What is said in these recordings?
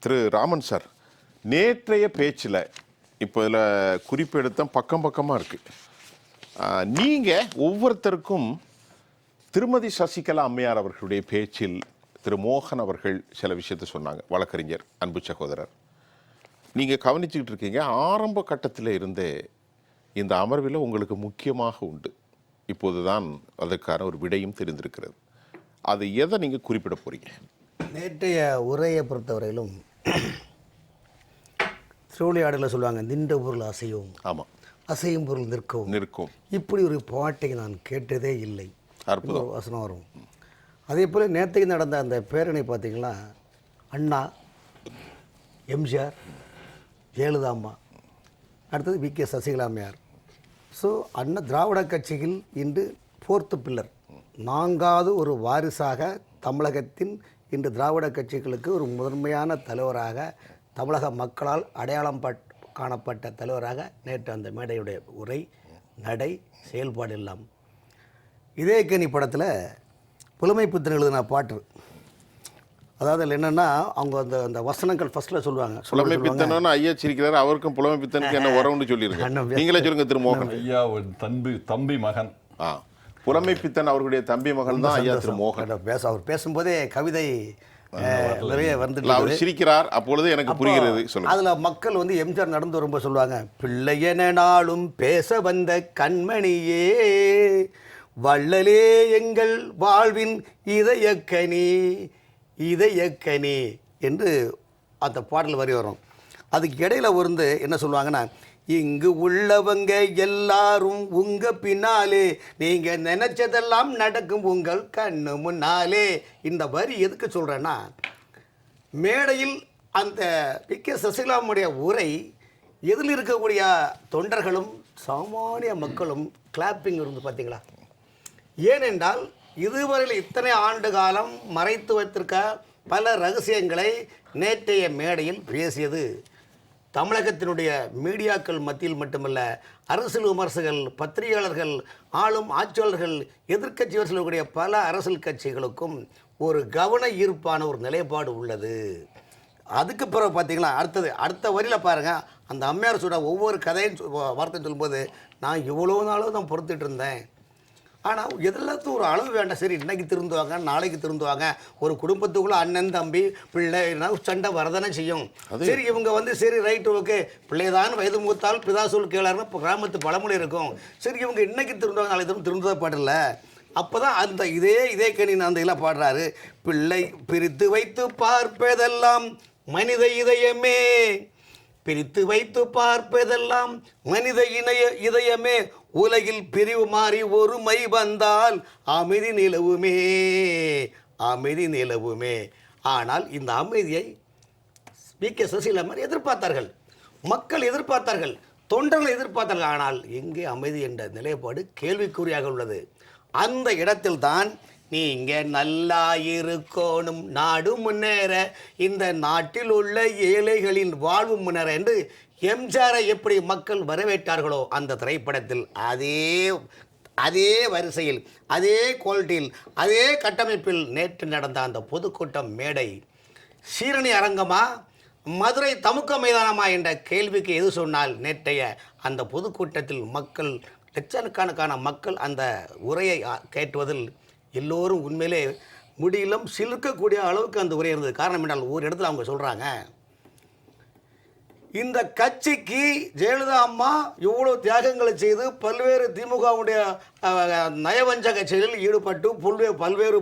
திரு Raman sir, நேற்றைய பேச்சில் இப்போ இதில் குறிப்பெடுத்த பக்கம் பக்கமாக இருக்குது. நீங்கள் ஒவ்வொருத்தருக்கும் திருமதி சசிகலா அம்மையார் அவர்களுடைய பேச்சில் திரு மோகன் அவர்கள் சில விஷயத்தை சொன்னாங்க. வழக்கறிஞர், அன்பு சகோதரர், நீங்கள் கவனிச்சுக்கிட்டு இருக்கீங்க. ஆரம்ப கட்டத்தில் இருந்தே இந்த அமர்வில் உங்களுக்கு முக்கியமாக உண்டு. இப்போது தான் அதற்கான ஒரு விடையும் தெரிந்திருக்கிறது. அது எதை நீங்கள் குறிப்பிட போகிறீங்க? நேற்றைய உரையை பொறுத்தவரையிலும் திருவிளையாடலில் சொல்லுவாங்க, நின்ற பொருள் அசையும், ஆமாம், அசையும் பொருள் நிற்கும். இப்படி ஒரு பாட்டை நான் கேட்டதே இல்லை. அற்புதம் வசனம் வரும். அதே போல் நேற்றைக்கு நடந்த அந்த பேரணி பார்த்திங்கன்னா, அண்ணா, எம்ஜிஆர், ஜெயலலிதா அம்மா, அடுத்தது வி.கே. சசிகலா அம்மையார். ஸோ அண்ணா திராவிட கட்சியில் இன்று 4th பில்லர், 4வது ஒரு வாரிசாக தமிழகத்தின் இன்று திராவிட கட்சிகளுக்கு ஒரு முதன்மையான தலைவராக, தமிழக மக்களால் அடையாளம் காணப்பட்ட தலைவராக நேற்று அந்த மேடையுடைய உரை, நடை, செயல்பாடு எல்லாம். இதே கேணி படத்தில் புலமைப்பித்தன் எழுதின பாட்டு, அதாவது அதில் என்னென்னா அவங்க அந்த வசனங்கள் ஃபஸ்ட்டில் சொல்லுவாங்க. புலமைப்பித்தன் ஐயா சிரிக்கிறார், அவருக்கும் புலமைப்பித்தனுக்கு என்ன உறவுன்னு சொல்லியிருக்கேன். நீங்களே சொல்லுங்க திரு மோகன். ஐயா தம்பி மகன். புலமைப்பித்தன் அவர்களுடைய தம்பி மகன் தான் ஐயா திரு மோகன். அவர் பேசும்போதே கவிதை நிறைய வந்து அவர் சிரிக்கிறார். அப்பொழுது எனக்கு புரிகிறது. அதில் மக்கள் வந்து எம்ஜிஆர் நடந்து வரும்போது சொல்லுவாங்க, பிள்ளையன நாளும் பேச வந்த கண்மணியே, வள்ளலே எங்கள் வாழ்வின் இதயக்கனி என்று அந்த பாடல் வரி வரும். அதுக்கு இடையில வந்து என்ன சொல்லுவாங்கன்னா, இங்கு உள்ளவங்க எல்லாரும் உங்க பின்னாலே, நீங்க நினைச்சதெல்லாம் நடக்கும் உங்கள் கண்ணு முன்னாலே. இந்த வரி எதுக்கு சொல்றேன்னா, மேடையில் அந்த வி.கே. சசிகலாவுடைய உரை எதில் இருக்கக்கூடிய தொண்டர்களும் சாமானிய மக்களும் கிளாப்பிங் இருந்து பார்த்தீங்களா? ஏனென்றால் இதுவரையில் இத்தனை ஆண்டு காலம் மறைத்து வைத்திருக்க பல ரகசியங்களை நேற்றைய மேடையில் பேசியது தமிழகத்தினுடைய மீடியாக்கள் மத்தியில் மட்டுமல்ல, அரசியல் விமர்சகர்கள், பத்திரிகையாளர்கள், ஆளும் ஆட்சியாளர்கள், எதிர்க்கட்சி சொல்லக்கூடிய பல அரசியல் கட்சிகளுக்கும் ஒரு கவன ஈர்ப்பான ஒரு நிலைப்பாடு உள்ளது. அதுக்கு பிறகு பார்த்தீங்களா, அடுத்த வரியில் பாருங்கள், அந்த அம்மையார் சொல்கிற ஒவ்வொரு கதையும் வார்த்தை சொல்லும்போது, நான் இவ்வளோ நாளும் தான் பொறுத்துட்டு இருந்தேன், ஆனால் எல்லாத்துக்கும் ஒரு அளவு வேண்டாம். சரி, இன்றைக்கி திருந்துவாங்க, நாளைக்கு திருந்துவாங்க. ஒரு குடும்பத்துக்குள்ளே அண்ணன் தம்பி பிள்ளை சண்டை வரதானே செய்யும். சரி, இவங்க வந்து சரி ரைட்டு ஓகே, பிள்ளைதான் வயது மூத்தால் பிதாசூல் கேளாருன்னு இப்போ கிராமத்து பழமொழி இருக்கும். சரி, இவங்க இன்றைக்கி திருந்துவாங்க, நாளைக்கு திருந்தத பாடல. அப்போ தான் அந்த இதே கணி அந்த இதில் பாடுறாரு, பிள்ளை பிரித்து வைத்து பார்ப்பதெல்லாம் மனித இதயமே, பிரித்து வைத்து பார்ப்பதெல்லாம் மனித இதயமே, உலகில் பிரிவு மாறி ஒருமை வந்தால் அமைதி நிலவுமே. ஆனால் இந்த அமைதியை வி.கே. சசிகலா மாதிரி எதிர்பார்த்தார்கள், மக்கள் எதிர்பார்த்தார்கள், தொண்டர்கள் எதிர்பார்த்தார்கள். ஆனால் எங்கே அமைதி என்ற நிலைப்பாடு கேள்விக்குறியாக உள்ளது. அந்த இடத்தில் தான் நீங்க நல்லா இருக்கணும், நாடு முன்னேற, இந்த நாட்டில் உள்ள ஏழைகளின் வாழ்வு முன்னேற என்று எம்ஜிஆரை எப்படி மக்கள் வரவேற்றார்களோ அந்த திரைப்படத்தில் அதே வரிசையில், அதே குவாலிட்டியில், அதே கட்டமைப்பில் நேற்று நடந்த அந்த பொதுக்கூட்டம் மேடை சீரணி அரங்கமா, மதுரை தமுக்க மைதானமா என்ற கேள்விக்கு எது சொன்னால், நேற்றைய அந்த பொதுக்கூட்டத்தில் மக்கள், லட்சக்கணக்கான மக்கள் அந்த உரையை கேட்டுவதில் எல்லோரும் உண்மையிலே முடியலும் சிலிர்க்கக்கூடிய அளவுக்கு அந்த உரை இருந்தது. காரணம் என்றால், ஒரு இடத்துல அவங்க சொல்கிறாங்க, இந்த கட்சிக்கு ஜெயலலிதா அம்மா இவ்வளோ தியாகங்களை செய்து பல்வேறு திமுகவுடைய நயவஞ்சக செயலில் ஈடுபட்டு பல்வேறு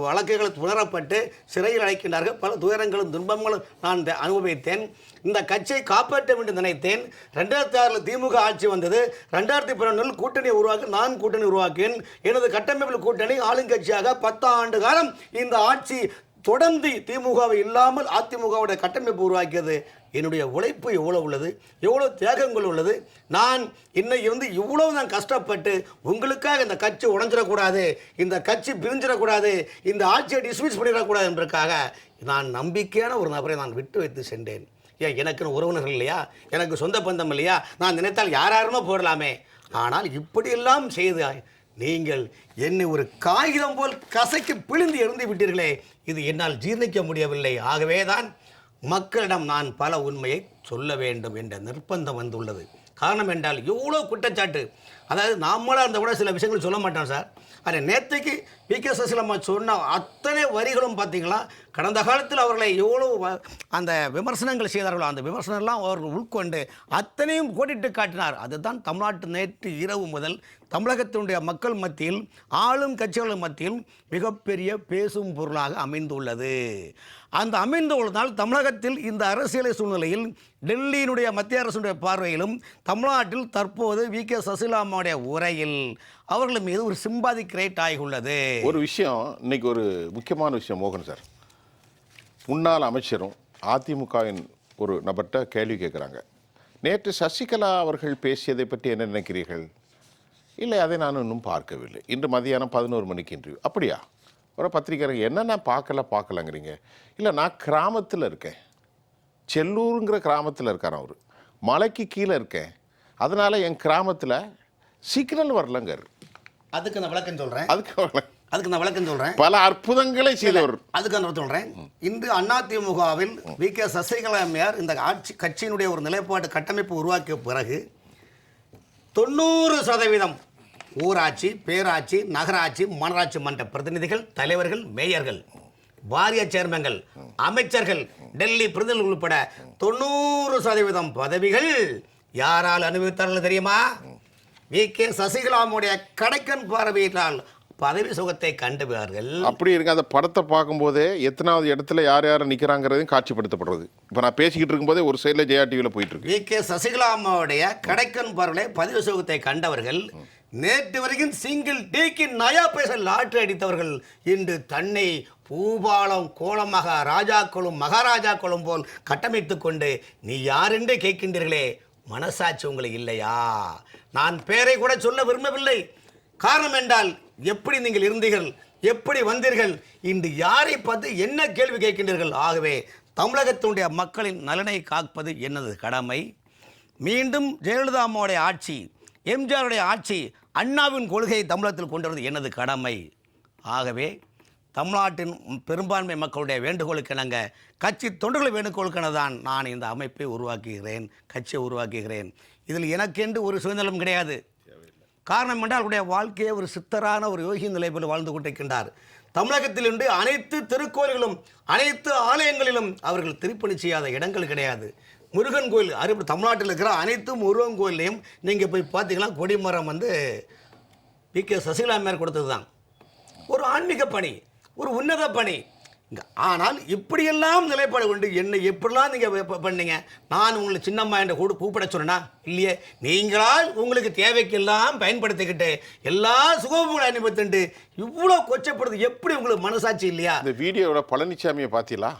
வழக்குகளை புணரப்பட்டு சிறையில் அடைக்கின்றார்கள். பல துயரங்களும் துன்பங்களும் நான் அனுபவித்தேன். இந்த கட்சியை காப்பாற்ற வேண்டும் நினைத்தேன். 2006 திமுக ஆட்சி வந்தது. 2012 கூட்டணி நான் கூட்டணி உருவாக்கினேன். எனது கட்டமைப்பில் கூட்டணி ஆளுங்கட்சியாக 10 ஆண்டு காலம் இந்த ஆட்சி தொடர்ந்து திமுகவை இல்லாமல் அதிமுகவுடைய கட்டமைப்பு உருவாக்கியது. என்னுடைய உழைப்பு எவ்வளோ உள்ளது, எவ்வளோ தியாகங்கள் உள்ளது. நான் இன்னைக்கு வந்து இவ்வளோ நான் கஷ்டப்பட்டு உங்களுக்காக இந்த கட்சி உடைஞ்சிடக்கூடாது, இந்த கட்சி பிரிஞ்சிடக்கூடாது, இந்த ஆட்சியை டிஸ்மிஸ் பண்ணிடக்கூடாது என்பதற்காக நான் நம்பிக்கையான ஒரு நபரை நான் விட்டு வைத்து சென்றேன். ஏன், எனக்குன்னு உறவினர்கள் இல்லையா, எனக்கு சொந்த பந்தம் இல்லையா, நான் நினைத்தால் யாருமே போடலாமே. ஆனால் இப்படியெல்லாம் செய்து நீங்கள் என்னை ஒரு காகிதம் போல் கசைக்கு பிழிந்து எறிந்து விட்டீர்களே, இது என்னால் ஜீர்ணிக்க முடியவில்லை. ஆகவே தான் மக்களிடம் நான் பல உண்மையை சொல்ல வேண்டும் என்ற நிர்பந்தம் வந்துள்ளது. காரணம் என்றால் எவ்வளோ குற்றச்சாட்டு. அதாவது நம்மளாக இருந்த கூட சில விஷயங்கள் சொல்ல மாட்டோம் சார். ஆனால் நேற்றைக்கு வி.கே. சசிகலா சொன்ன அத்தனை வரிகளும் பார்த்தீங்களா, கடந்த காலத்தில் அவர்களை எவ்வளோ அந்த விமர்சனங்கள் செய்தார்களோ அந்த விமர்சனம்லாம் அவர்கள் உட்கொண்டு அத்தனையும் கோடிட்டு காட்டினார். அதுதான் தமிழ்நாட்டு நேற்று இரவு முதல் தமிழகத்தினுடைய மக்கள் மத்தியில், ஆளும் கட்சிகள் மத்தியில் மிகப்பெரிய பேசும் பொருளாக அமைந்துள்ளது. அந்த அமைந்துள்ளதால் தமிழகத்தில் இந்த அரசியலை சூழ்நிலையில் டெல்லியினுடைய மத்திய அரசுடைய பார்வையிலும் தமிழ்நாட்டில் தற்போது வி.கே. சசிகலாவுடைய உரையில் அவர்கள் மீது ஒரு சிம்பாதி கிரியேட் ஆகியுள்ளது. ஒரு விஷயம், இன்னைக்கு ஒரு முக்கியமான விஷயம் மோகன் சார், முன்னாள் அமைச்சரும் அதிமுகவின் ஒரு நபர்கிட்ட கேள்வி கேட்குறாங்க. நேற்று சசிகலா அவர்கள் பேசியதை பற்றி என்ன நினைக்கிறீர்கள்? இல்லை, அதை நான் இன்னும் பார்க்கவில்லை. இன்று மதியானம் 11 மணிக்கு இன்டர்வியூ. அப்படியா? ஒரு பத்திரிக்கை என்ன நான் பார்க்கலங்கிறீங்க? இல்லை, நான் கிராமத்தில் இருக்கேன், செல்லூருங்கிற கிராமத்தில் இருக்கார் அவர், மலைக்கு கீழே இருக்கேன், அதனால் என் கிராமத்தில் சிக்னல் வரலங்க. அதுக்கு நான் விளக்கம் சொல்கிறேன். அதுக்கு நான் விளக்கம் சொல்கிறேன். பல அற்புதங்களை செய்தவர். அதுக்கு நான் சொல்கிறேன். இன்று அதிமுகவில் வி.கே. சசிகலா அம்மையார் இந்த கட்சியினுடைய ஒரு நிலைப்பாடு கட்டமைப்பு உருவாக்கிய பிறகு 90% ஊராட்சி, பேராட்சி, நகராட்சி, மாநகராட்சி மன்ற பிரதிநிதிகள், தலைவர்கள், மேயர்கள், வாரிய சேர்மன்கள், அமைச்சர்கள், டெல்லி பிரதிநிதிகள் உட்பட 90% பதவிகள் யாரால் அனுபவித்தார்கள் தெரியுமா? வி.கே. சசிகலாவுடைய கடைக்கன் பார்வையிட்டால் பதவி சுகத்தை கண்டுவார்கள். அப்படி இருக்கு. அந்த படத்தை பார்க்கும்போதே எத்தனாவது இடத்துல யார் யார் நிற்கிறாங்கிறதையும் காட்சிப்படுத்தப்படுறது. இப்போ நான் பேசிக்கிட்டு இருக்கும்போதே ஒரு சைடில் ஜெயா டிவியில் போயிட்டு இருக்கு. வி.கே. சசிகலாவுடைய கடைக்கன் பார்வையை பதவி சுகத்தை கண்டவர்கள், நேற்று வரைக்கும் சிங்கிள் டீக்கு நயா பைசா லாட்டரி அடித்தவர்கள் இன்று தன்னை பூபாலம் கோலமாக ராஜாக்களும் மகாராஜாக்களும் போல் கட்டமைத்து கொண்டு நீ யாரென்று கேட்கின்றீர்களே, மனசாட்சி உங்களுக்கு இல்லையா? நான் பேரை கூட சொல்ல விரும்பவில்லை. காரணம் என்றால் எப்படி நீங்கள் இருந்தீர்கள், எப்படி வந்தீர்கள், இன்று யாரை பார்த்து என்ன கேள்வி கேட்கின்றீர்கள்? ஆகவே தமிழகத்தினுடைய மக்களின் நலனை காப்பது எனது கடமை. மீண்டும் ஜெயலலிதா அம்மாவுடைய ஆட்சி, எம்ஜிஆருடைய ஆட்சி, அண்ணாவின் கொள்கையை தமிழகத்தில் கொண்டு வருவது எனது கடமை. ஆகவே தமிழ்நாட்டின் பெரும்பான்மை மக்களுடைய வேண்டுகோளுக்கு இணங்க, கட்சி தொண்டர்கள் வேண்டுகோளுக்கென தான் நான் இந்த அமைப்பை உருவாக்குகிறேன், கட்சியை உருவாக்குகிறேன். இதில் எனக்கென்று ஒரு சுதந்திரம் கிடையாது. காரணம் என்றால் அவருடைய வாழ்க்கையை ஒரு சித்தரான ஒரு யோகி நிலையில் வாழ்ந்து கொண்டிருக்கின்றார். தமிழகத்தில் இன்று அனைத்து திருக்கோயில்களும் அனைத்து ஆலயங்களிலும் அவர்கள் திருப்பணி செய்யாத இடங்கள் கிடையாது. முருகன் கோயில் தமிழ்நாட்டில் இருக்கிற அனைத்து முருகன் கோயிலையும் நீங்கள் போய் பார்த்தீங்கன்னா கொடிமரம் வி.கே. சசிகலா அம்மையார் கொடுத்தது தான். ஒரு ஆன்மீக பணி, ஒரு உன்னத பணி. ஆனால் இப்படியெல்லாம் நிலைப்பாடு கொண்டு என்னை எப்படிலாம் நீங்கள் பண்ணீங்க, நான் உங்களை சின்னம்மா என்ற கூப்பிட சொன்னா இல்லையே, நீங்களால் உங்களுக்கு தேவைக்கெல்லாம் பயன்படுத்திக்கிட்டு எல்லா சுகமும் அனுபவித்துட்டு இவ்வளோ கொச்சப்படுது, எப்படி உங்களுக்கு மனசாட்சி இல்லையா? இந்த வீடியோவோட பழனிசாமியை பார்த்தீங்களா?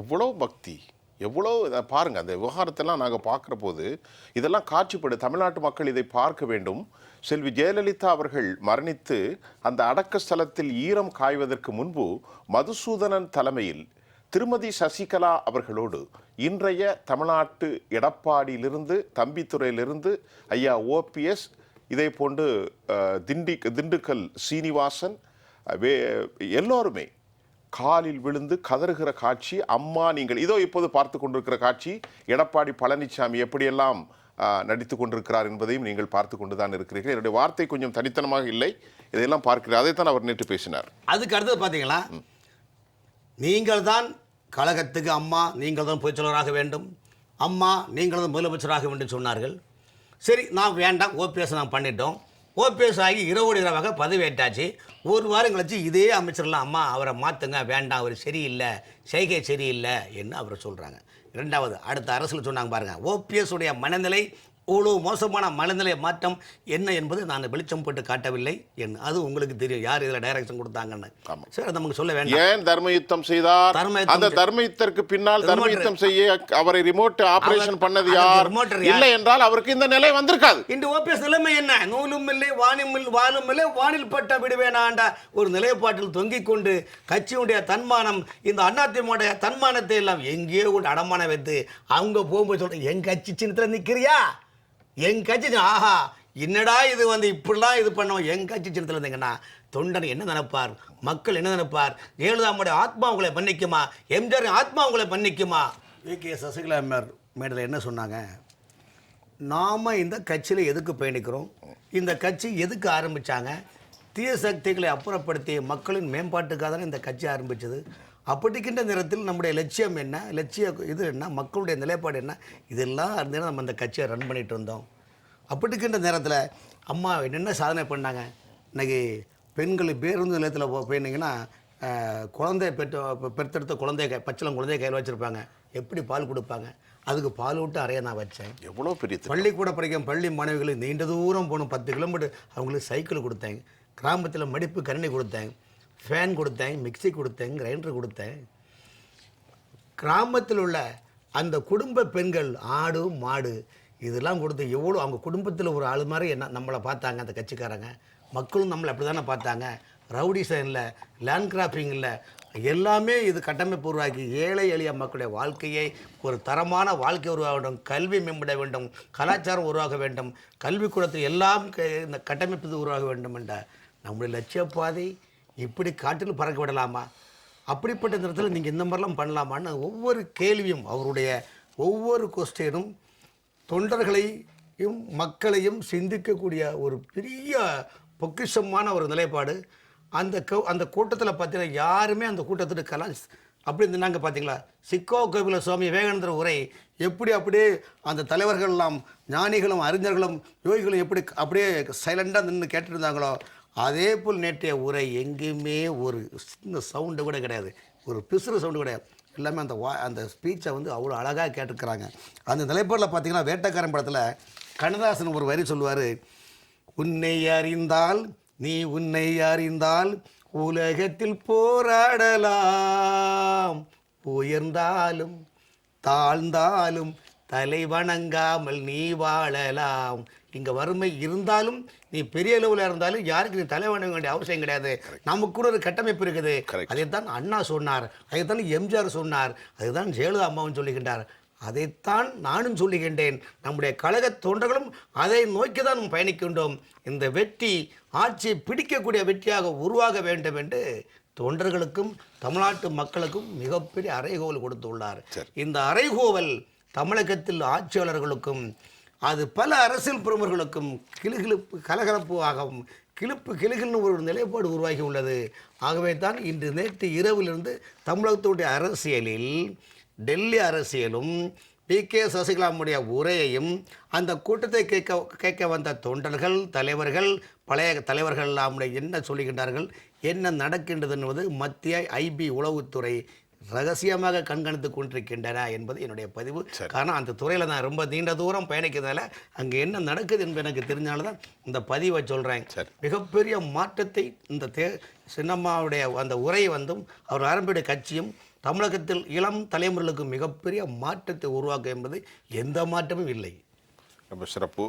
எவ்வளோ பக்தி, எவ்வளோ பாருங்கள். அந்த விவகாரத்தெல்லாம் நாங்கள் பார்க்குற போது இதெல்லாம் காட்சிப்படு. தமிழ்நாட்டு மக்கள் இதை பார்க்க வேண்டும். செல்வி ஜெயலலிதா அவர்கள் மரணித்து அந்த அடக்க ஸ்தலத்தில் ஈரம் காய்வதற்கு முன்பு மதுசூதனன் தலைமையில் திருமதி சசிகலா அவர்களோடு இன்றைய தமிழ்நாட்டு எடப்பாடியிலிருந்து, தம்பித்துறையிலிருந்து ஐயா ஓபிஎஸ், இதே போன்று திண்டுக்கல் சீனிவாசன் எல்லோருமே காலில் விழுந்து கதறுகிற காட்சி. அம்மா நீங்கள் இதோ இப்போது பார்த்து கொண்டிருக்கிற காட்சி. எடப்பாடி பழனிசாமி எப்படியெல்லாம் நடித்து கொண்டிருக்கிறார் என்பதையும் நீங்கள் பார்த்து கொண்டு தான் இருக்கிறீர்கள். என்னுடைய வார்த்தை கொஞ்சம் தனித்தனமாக இல்லை, இதையெல்லாம் பார்க்கிறேன். அதைத்தான் அவர் நேற்று பேசினார். அதுக்கு அடுத்தது பார்த்தீங்களா, நீங்கள் தான் கழகத்துக்கு அம்மா நீங்கள் தான் பொதுச்செயலாளராக வேண்டும், அம்மா நீங்கள் தான் முதலமைச்சராக வேண்டும் சொன்னார்கள். சரி, நான் வேண்டாம், ஓபிஎஸ் நான் பண்ணிட்டோம். ஓபிஎஸ் ஆகி இரவாக பதவி ஏற்றாச்சு. ஒரு வாரம் கழிச்சு இதே அமைச்சர்லாம் அம்மா அவரை மாற்றுங்க, வேண்டாம், அவர் சரியில்லை, செய்கை சரியில்லை என்று அவர் சொல்கிறாங்க. ரெண்டாவது அடுத்த அரசில் சொன்னாங்க பாருங்கள், ஓபிஎஸ் உடைய மனநிலை இவ்வளோ மோசமான மனநிலை மாற்றம் என்ன என்பது நான் வெளிச்சம் போட்டு காட்டவில்லை. அது உங்களுக்கு தெரியும் யார் இதில் டைரக்ஷன் கொடுத்தாங்கன்னு. சரி, அது நமக்கு சொல்ல வேண்டாம். ஏன் தர்ம யுத்தம் செய்தார்? அந்த தர்ம யுத்தத்திற்கு பின்னால் தர்ம யுத்தம் செய்ய அவரை ரிமோட் ஆபரேஷன் பண்ணது யார்? இல்லை என்றால் அவருக்கு இந்த நிலை வந்திருக்காது. இந்த ஓபிஎஸ் நிலைமை என்ன? நூலும் இல்லை, வாழும் இல்லை, வானில் பட்ட விடுவேனாண்ட ஒரு நிலைப்பாட்டில் தொங்கிக் கொண்டு கட்சியுடைய தன்மானம், இந்த அதிமுக தன்மானத்தை எல்லாம் எங்கேயோ கொண்டு அடமான வைத்து அவங்க போகும்போது சொல்றேன், என் கட்சி சின்னத்தில் நிற்கிறியா, என் கட்சி, ஆஹா என்னடா இது இப்படிலாம் இது பண்ணோம், என் கட்சி சின்னத்தில் இருந்தீங்கன்னா தொண்டன் என்ன நினைப்பார், மக்கள் என்ன நினைப்பார்? ஜெயலலிதாவுடைய ஆத்மா உங்களை மன்னிக்குமா? எம்ஜிஆர் ஆத்மா உங்களை மன்னிக்குமா? வி.கே. சசிகலா அம்மையார் மேடையில் என்ன சொன்னாங்க, நாம் இந்த கட்சியில் எதுக்கு பயணிக்கிறோம், இந்த கட்சி எதுக்கு ஆரம்பித்தாங்க, தீய சக்திகளை அப்புறப்படுத்தி மக்களின் மேம்பாட்டுக்காக தானே இந்த கட்சி ஆரம்பித்தது. அப்படிக்கின்ற நேரத்தில் நம்முடைய லட்சியம் என்ன, இது என்ன, மக்களுடைய நிலைப்பாடு என்ன, இதெல்லாம் இருந்தேன்னா நம்ம இந்த கட்சியை ரன் பண்ணிகிட்டு இருந்தோம். அப்படிக்கின்ற நேரத்தில் அம்மா என்னென்ன சாதனை பண்ணாங்க. இன்றைக்கி பெண்கள் பேருந்து நிலையத்தில் போயிருந்தீங்கன்னா குழந்தை பெற்றெடுத்த குழந்தைய பச்சிலம் குழந்தைய கையில் வச்சுருப்பாங்க. எப்படி பால் கொடுப்பாங்க, அதுக்கு பால் விட்டு அறைய நான் வச்சேன். எவ்வளோ பெரிய பள்ளிக்கூட படிக்கும் பள்ளி மாணவிகளுக்கு நீண்ட தூரம் போகணும், 10 கிலோமீட்டர், அவங்களுக்கு சைக்கிள் கொடுத்தேன். கிராமத்தில் மடிப்பு கரணி கொடுத்தேன், ஃபேன் கொடுத்தேன், மிக்சி கொடுத்தேன், கிரைண்டர் கொடுத்தேன். கிராமத்தில் உள்ள அந்த குடும்ப பெண்கள் ஆடு மாடு இதெல்லாம் கொடுத்து எவ்வளோ அவங்க குடும்பத்தில் ஒரு ஆள் மாதிரி என்ன நம்மளை பார்த்தாங்க அந்த கட்சிக்காரங்க. மக்களும் நம்மளை அப்படி தானே பார்த்தாங்க. ரவுடிசம் இல்லை, லேண்ட் கிராப்பிங் இல்லை, எல்லாமே இது கட்டமைப்பு உருவாக்கி ஏழை எளிய மக்களுடைய வாழ்க்கையை ஒரு தரமான வாழ்க்கை உருவாக வேண்டும், கல்வி மேம்பட வேண்டும், கலாச்சாரம் உருவாக வேண்டும், கல்விக்கூடத்தில் எல்லாம் இந்த கட்டமைப்பு உருவாக வேண்டும் என்ற நம்முடைய லட்சிய பாதை இப்படி காட்டில் பறக்க விடலாமா, அப்படிப்பட்ட நேரத்தில் நீங்கள் இந்த மாதிரிலாம் பண்ணலாமான்னு ஒவ்வொரு கேள்வியும் அவருடைய ஒவ்வொரு கொஸ்டினும் தொண்டர்களையும் மக்களையும் சிந்திக்கக்கூடிய ஒரு பெரிய பொக்கிஷமான ஒரு நிலைப்பாடு. அந்த கூட்டத்தில் பார்த்தீங்கன்னா யாருமே அந்த கூட்டத்துக்கு அப்படி இருந்தாங்க. பார்த்தீங்களா, சிக்கோ கோவில சுவாமி விவேகானந்தர் உரை எப்படி அப்படியே அந்த தலைவர்கள்லாம் ஞானிகளும் அறிஞர்களும் யோகிகளும் எப்படி அப்படியே சைலண்டாக நின்று கேட்டுருந்தாங்களோ அதே போல் நேற்றைய உரை எங்கேயுமே ஒரு சின்ன சவுண்டு கூட கிடையாது, ஒரு பிசுறு சவுண்டு கிடையாது. எல்லாமே அந்த ஸ்பீச்சை அவ்வளோ அழகாக கேட்டுருக்குறாங்க. அந்த நிலைப்பாடில் பார்த்தீங்கன்னா வேட்டைக்காரன் படத்தில் கண்ணதாசன் ஒரு வரி சொல்லுவார், உன்னை அறிந்தால் நீ உன்னை அறிந்தால் உலகத்தில் போராடலாம், உயர்ந்தாலும் தாழ்ந்தாலும் தலை வணங்காமல் நீ வாழலாம். இங்கே வறுமை இருந்தாலும் நீ பெரிய அளவில் இருந்தாலும் யாருக்கு நீ தலை வணங்க வேண்டிய அவசியம் கிடையாது. நமக்கு கூட ஒரு கட்டமைப்பு இருக்குது. அதைத்தான் அண்ணா சொன்னார், அதைத்தான் எம்ஜிஆர் சொன்னார், அதுதான் ஜெயலலிதா அம்மாவும் சொல்லுகின்றார், அதைத்தான் நானும் சொல்லுகின்றேன். நம்முடைய கழக தொண்டர்களும் அதை நோக்கி தான் நம்ம பயணிக்கின்றோம். இந்த வெற்றி ஆட்சியை பிடிக்கக்கூடிய வெற்றியாக உருவாக வேண்டும் என்று தொண்டர்களுக்கும் தமிழ்நாட்டு மக்களுக்கும் மிகப்பெரிய அறைகோவல் கொடுத்துள்ளார். இந்த அறைகோவல் தமிழகத்தில் ஆட்சியாளர்களுக்கும் அது பல அரசியல் பிரமுகர்களுக்கும் கிளுகிழுப்பு கலகலப்பாகவும் கிளுகிழ்னு ஒரு நிலைப்பாடு உருவாகி உள்ளது. ஆகவே தான் இன்று நேற்று இரவிலிருந்து தமிழகத்துடைய அரசியலில் டெல்லி அரசியலும் வி.கே. சசிகலாவுடைய உரையையும் அந்த கூட்டத்தை கேட்க வந்த தொண்டர்கள் தலைவர்கள் பழைய தலைவர்கள் எல்லாம் என்ன சொல்லுகின்றார்கள், என்ன நடக்கின்றது என்பது மத்திய ஐபி உளவுத்துறை ரகசியமாக கண்காணித்து கொண்டிருக்கின்றன என்பது என்னுடைய பதிவு. காரணம் அந்த துறையில் நான் ரொம்ப நீண்ட தூரம் பயணிக்கிறதால அங்கே என்ன நடக்குது என்பது எனக்கு தெரிஞ்சால்தான் இந்த பதிவை சொல்கிறேன். மிகப்பெரிய மாற்றத்தை இந்த சின்னம்மாவுடைய அந்த உரை அவர் ஆரம்பிய கட்சியும் தமிழகத்தில் இளம் தலைமுறைகளுக்கு மிகப்பெரிய மாற்றத்தை உருவாக்க என்பது எந்த மாற்றமும் இல்லை. ரொம்ப சிறப்பு.